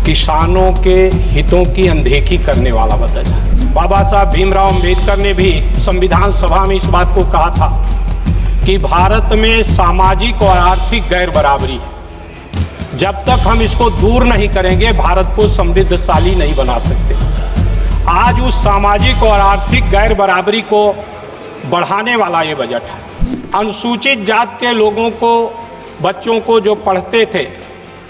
किसानों के हितों की अनदेखी करने वाला बजट है। बाबा साहब भीमराव अम्बेडकर ने भी संविधान सभा में इस बात को कहा था कि भारत में सामाजिक और आर्थिक गैर बराबरी है। जब तक हम इसको दूर नहीं करेंगे भारत को समृद्धशाली नहीं बना सकते। आज उस सामाजिक और आर्थिक गैर बराबरी को बढ़ाने वाला ये बजट है। अनुसूचित जात के लोगों को, बच्चों को जो पढ़ते थे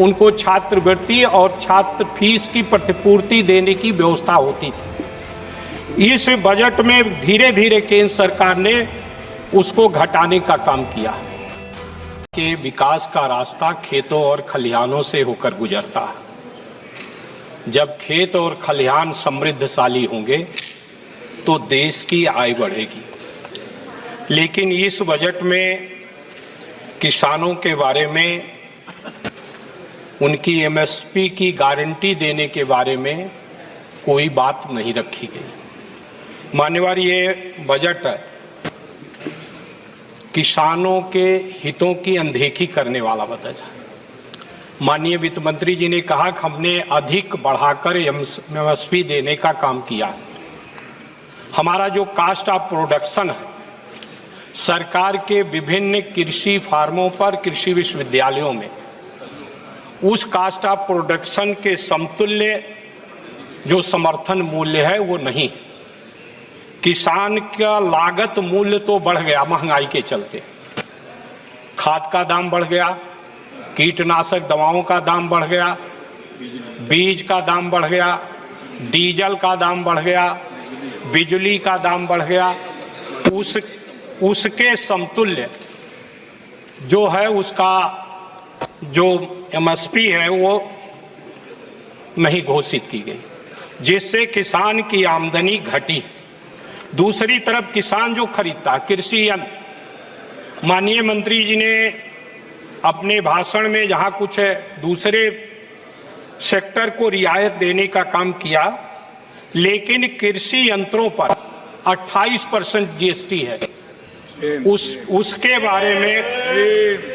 उनको छात्रवृत्ति और छात्र फीस की प्रतिपूर्ति देने की व्यवस्था होती थी। इस बजट में धीरे धीरे केंद्र सरकार ने उसको घटाने का काम किया। कि विकास का रास्ता खेतों और खलिहानों से होकर गुजरता है। जब खेत और खलिहान समृद्धशाली होंगे तो देश की आय बढ़ेगी। लेकिन इस बजट में किसानों के बारे में, उनकी एमएसपी की गारंटी देने के बारे में कोई बात नहीं रखी गई। मान्यवर, ये बजट किसानों के हितों की अनदेखी करने वाला बजट है। माननीय वित्त मंत्री जी ने कहा कि हमने अधिक बढ़ाकर एमएसपी देने का काम किया। हमारा जो कास्ट ऑफ प्रोडक्शन है, सरकार के विभिन्न कृषि फार्मों पर, कृषि विश्वविद्यालयों में उस कास्ट ऑफ प्रोडक्शन के समतुल्य जो समर्थन मूल्य है वो नहीं। किसान का लागत मूल्य तो बढ़ गया महंगाई के चलते। खाद का दाम बढ़ गया, कीटनाशक दवाओं का दाम बढ़ गया, बीज का दाम बढ़ गया, डीजल का दाम बढ़ गया, बिजली का दाम बढ़ गया। उसके समतुल्य जो है, उसका जो एमएसपी है वो नहीं घोषित की गई, जिससे किसान की आमदनी घटी। दूसरी तरफ किसान जो खरीदता कृषि यंत्र, माननीय मंत्री जी ने अपने भाषण में जहां कुछ दूसरे सेक्टर को रियायत देने का काम किया, लेकिन कृषि यंत्रों पर 28% जीएसटी है। उसके बारे में